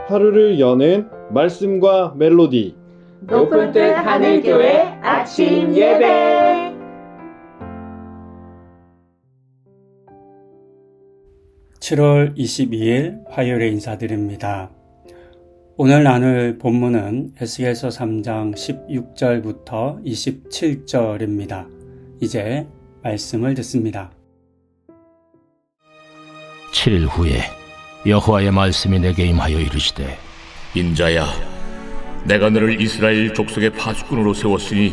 하루를 여는 말씀과 멜로디 높은 뜻 하늘교회 아침 예배. (7월 22일) 화요일에 인사드립니다. 오늘 나눌 본문은 에스겔서 3장 16절부터 27절입니다. 이제 말씀을 듣습니다. 7일 후에 여호와의 말씀이 내게 임하여 이르시되, 인자야, 내가 너를 이스라엘 족속의 파수꾼으로 세웠으니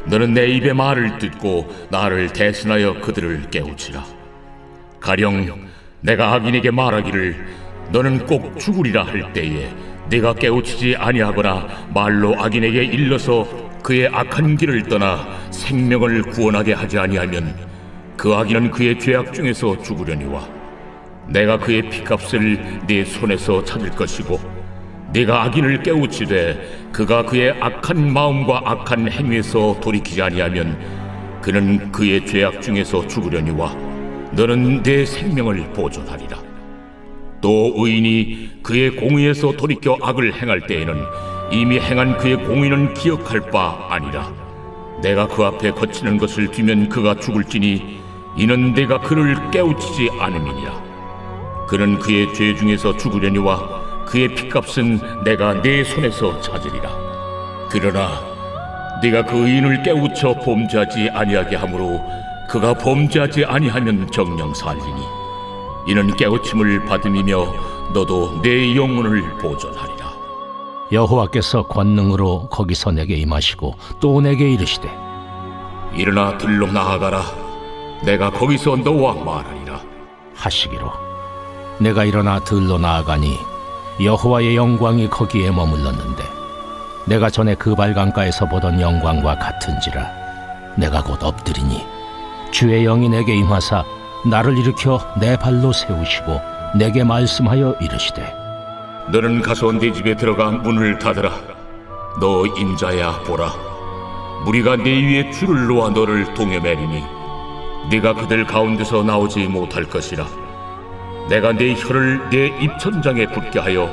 너는 내 입의 말을 듣고 나를 대신하여 그들을 깨우치라. 가령 내가 악인에게 말하기를 너는 꼭 죽으리라 할 때에 네가 깨우치지 아니하거나 말로 악인에게 일러서 그의 악한 길을 떠나 생명을 구원하게 하지 아니하면 그 악인은 그의 죄악 중에서 죽으려니와 내가 그의 피값을 네 손에서 찾을 것이고, 네가 악인을 깨우치되 그가 그의 악한 마음과 악한 행위에서 돌이키지 아니하면 그는 그의 죄악 중에서 죽으려니와 너는 내 생명을 보존하리라. 또 의인이 그의 공의에서 돌이켜 악을 행할 때에는 이미 행한 그의 공의는 기억할 바 아니라 내가 그 앞에 거치는 것을 두면 그가 죽을지니 이는 내가 그를 깨우치지 않음이니라. 그는 그의 죄 중에서 죽으려니와 그의 피값은 내가 내 손에서 찾으리라. 그러나 네가 그 의인을 깨우쳐 범죄하지 아니하게 하므로 그가 범죄하지 아니하면 정녕 살리니 이는 깨우침을 받음이며 너도 내 영혼을 보존하리라. 여호와께서 권능으로 거기서 내게 임하시고 또 내게 이르시되, 일어나 들로 나아가라. 내가 거기서 너와 말하리라 하시기로, 내가 일어나 들로 나아가니 여호와의 영광이 거기에 머물렀는데 내가 전에 그 발강가에서 보던 영광과 같은지라. 내가 곧 엎드리니 주의 영이 내게 임하사 나를 일으켜 내 발로 세우시고 내게 말씀하여 이르시되, 너는 가서 네 집에 들어가 문을 닫으라. 너 인자야, 보라, 무리가 네 위에 줄을 놓아 너를 동여매리니 네가 그들 가운데서 나오지 못할 것이라. 내가 네 혀를 내 입천장에 붙게 하여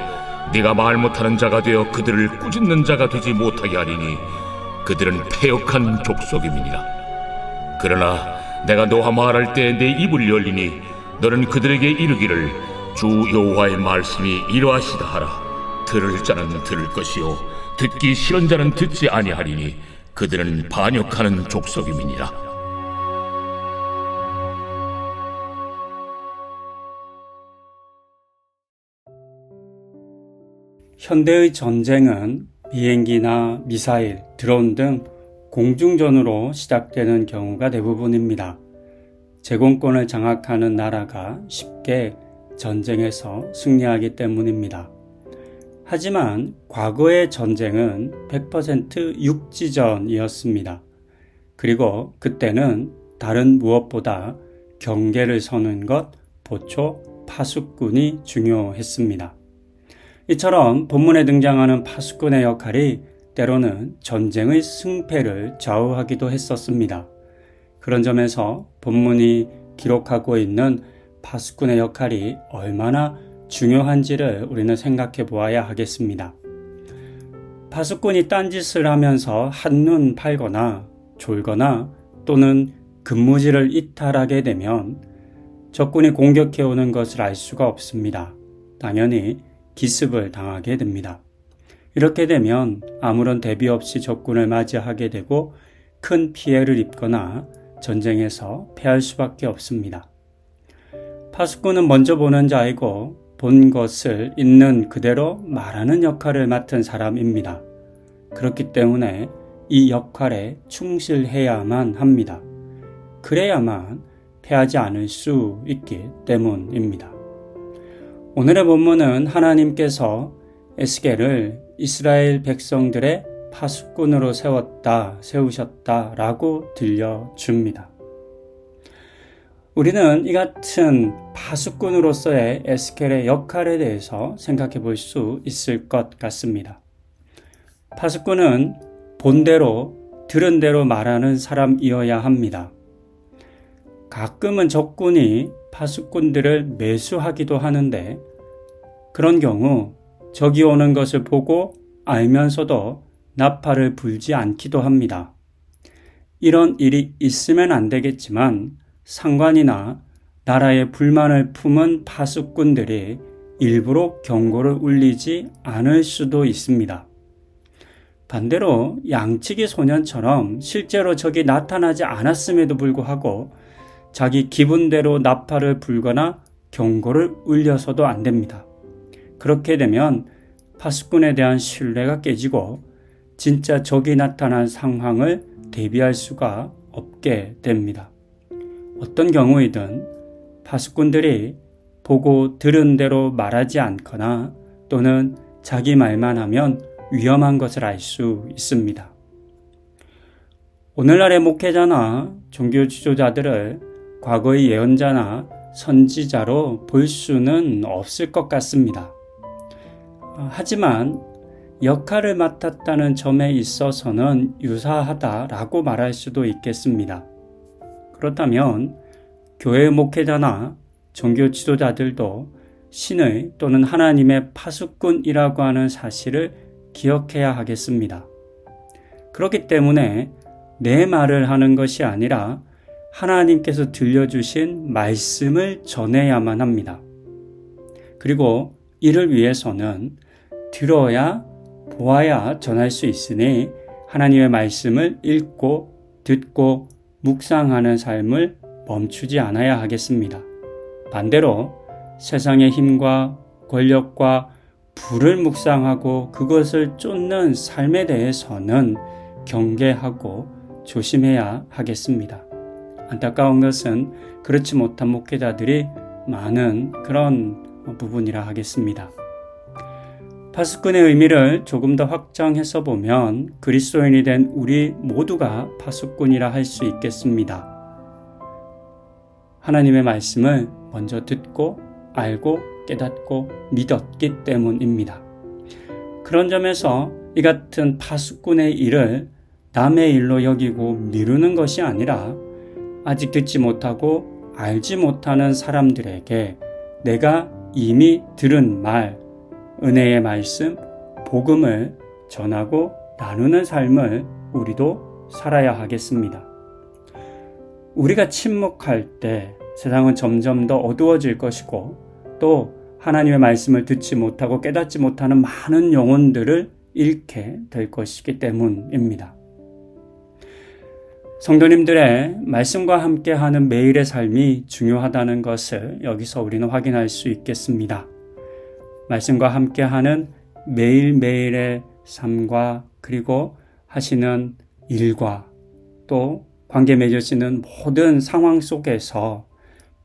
네가 말 못하는 자가 되어 그들을 꾸짖는 자가 되지 못하게 하리니 그들은 패역한 족속임이니라. 그러나 내가 너와 말할 때 내 입을 열리니 너는 그들에게 이르기를 주 여호와의 말씀이 이러하시다 하라. 들을 자는 들을 것이요 듣기 싫은 자는 듣지 아니하리니 그들은 반역하는 족속임이니라. 현대의 전쟁은 비행기나 미사일, 드론 등 공중전으로 시작되는 경우가 대부분입니다. 제공권을 장악하는 나라가 쉽게 전쟁에서 승리하기 때문입니다. 하지만 과거의 전쟁은 100% 육지전이었습니다. 그리고 그때는 다른 무엇보다 경계를 서는 것, 보초, 파수꾼이 중요했습니다. 이처럼 본문에 등장하는 파수꾼의 역할이 때로는 전쟁의 승패를 좌우하기도 했었습니다. 그런 점에서 본문이 기록하고 있는 파수꾼의 역할이 얼마나 중요한지를 우리는 생각해 보아야 하겠습니다. 파수꾼이 딴짓을 하면서 한눈 팔거나 졸거나 또는 근무지를 이탈하게 되면 적군이 공격해오는 것을 알 수가 없습니다. 당연히 기습을 당하게 됩니다. 이렇게 되면 아무런 대비 없이 적군을 맞이하게 되고 큰 피해를 입거나 전쟁에서 패할 수밖에 없습니다. 파수꾼은 먼저 보는 자이고 본 것을 있는 그대로 말하는 역할을 맡은 사람입니다. 그렇기 때문에 이 역할에 충실해야만 합니다. 그래야만 패하지 않을 수 있기 때문입니다. 오늘의 본문은 하나님께서 에스겔을 이스라엘 백성들의 파수꾼으로 세우셨다라고 들려줍니다. 우리는 이 같은 파수꾼으로서의 에스겔의 역할에 대해서 생각해 볼 수 있을 것 같습니다. 파수꾼은 본대로 들은 대로 말하는 사람이어야 합니다. 가끔은 적군이 파수꾼들을 매수하기도 하는데 그런 경우 적이 오는 것을 보고 알면서도 나팔을 불지 않기도 합니다. 이런 일이 있으면 안 되겠지만 상관이나 나라에 불만을 품은 파수꾼들이 일부러 경고를 울리지 않을 수도 있습니다. 반대로 양치기 소년처럼 실제로 적이 나타나지 않았음에도 불구하고 자기 기분대로 나팔을 불거나 경고를 울려서도 안 됩니다. 그렇게 되면 파수꾼에 대한 신뢰가 깨지고 진짜 적이 나타난 상황을 대비할 수가 없게 됩니다. 어떤 경우이든 파수꾼들이 보고 들은 대로 말하지 않거나 또는 자기 말만 하면 위험한 것을 알 수 있습니다. 오늘날의 목회자나 종교 지도자들을 과거의 예언자나 선지자로 볼 수는 없을 것 같습니다. 하지만 역할을 맡았다는 점에 있어서는 유사하다라고 말할 수도 있겠습니다. 그렇다면 교회 목회자나 종교 지도자들도 신의 또는 하나님의 파수꾼이라고 하는 사실을 기억해야 하겠습니다. 그렇기 때문에 내 말을 하는 것이 아니라 하나님께서 들려주신 말씀을 전해야만 합니다. 그리고 이를 위해서는 들어야 보아야 전할 수 있으니 하나님의 말씀을 읽고 듣고 묵상하는 삶을 멈추지 않아야 하겠습니다. 반대로 세상의 힘과 권력과 부를 묵상하고 그것을 쫓는 삶에 대해서는 경계하고 조심해야 하겠습니다. 안타까운 것은 그렇지 못한 목회자들이 많은 그런 부분이라 하겠습니다. 파수꾼의 의미를 조금 더 확장해서 보면 그리스도인이 된 우리 모두가 파수꾼이라 할 수 있겠습니다. 하나님의 말씀을 먼저 듣고 알고 깨닫고 믿었기 때문입니다. 그런 점에서 이 같은 파수꾼의 일을 남의 일로 여기고 미루는 것이 아니라 아직 듣지 못하고 알지 못하는 사람들에게 내가 이미 들은 말, 은혜의 말씀, 복음을 전하고 나누는 삶을 우리도 살아야 하겠습니다. 우리가 침묵할 때 세상은 점점 더 어두워질 것이고 또 하나님의 말씀을 듣지 못하고 깨닫지 못하는 많은 영혼들을 잃게 될 것이기 때문입니다. 성도님들의 말씀과 함께하는 매일의 삶이 중요하다는 것을 여기서 우리는 확인할 수 있겠습니다. 말씀과 함께하는 매일매일의 삶과 그리고 하시는 일과 또 관계 맺으시는 모든 상황 속에서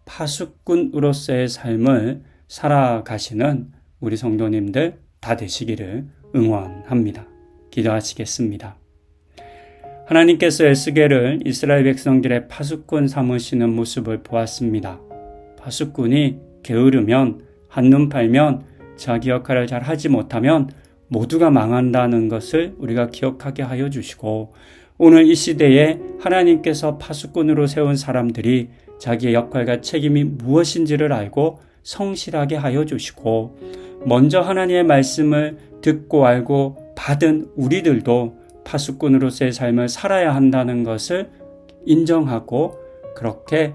파수꾼으로서의 삶을 살아가시는 우리 성도님들 다 되시기를 응원합니다. 기도하시겠습니다. 하나님께서 에스겔을 이스라엘 백성들의 파수꾼 삼으시는 모습을 보았습니다. 파수꾼이 게으르면 한눈 팔면 자기 역할을 잘 하지 못하면 모두가 망한다는 것을 우리가 기억하게 하여 주시고 오늘 이 시대에 하나님께서 파수꾼으로 세운 사람들이 자기의 역할과 책임이 무엇인지를 알고 성실하게 하여 주시고 먼저 하나님의 말씀을 듣고 알고 받은 우리들도 파수꾼으로서의 삶을 살아야 한다는 것을 인정하고 그렇게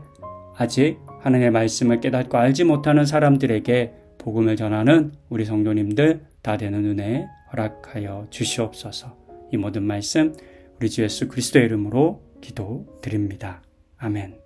아직 하나님의 말씀을 깨닫고 알지 못하는 사람들에게 복음을 전하는 우리 성도님들 다 되는 은혜 허락하여 주시옵소서. 이 모든 말씀 우리 주 예수 그리스도의 이름으로 기도드립니다. 아멘.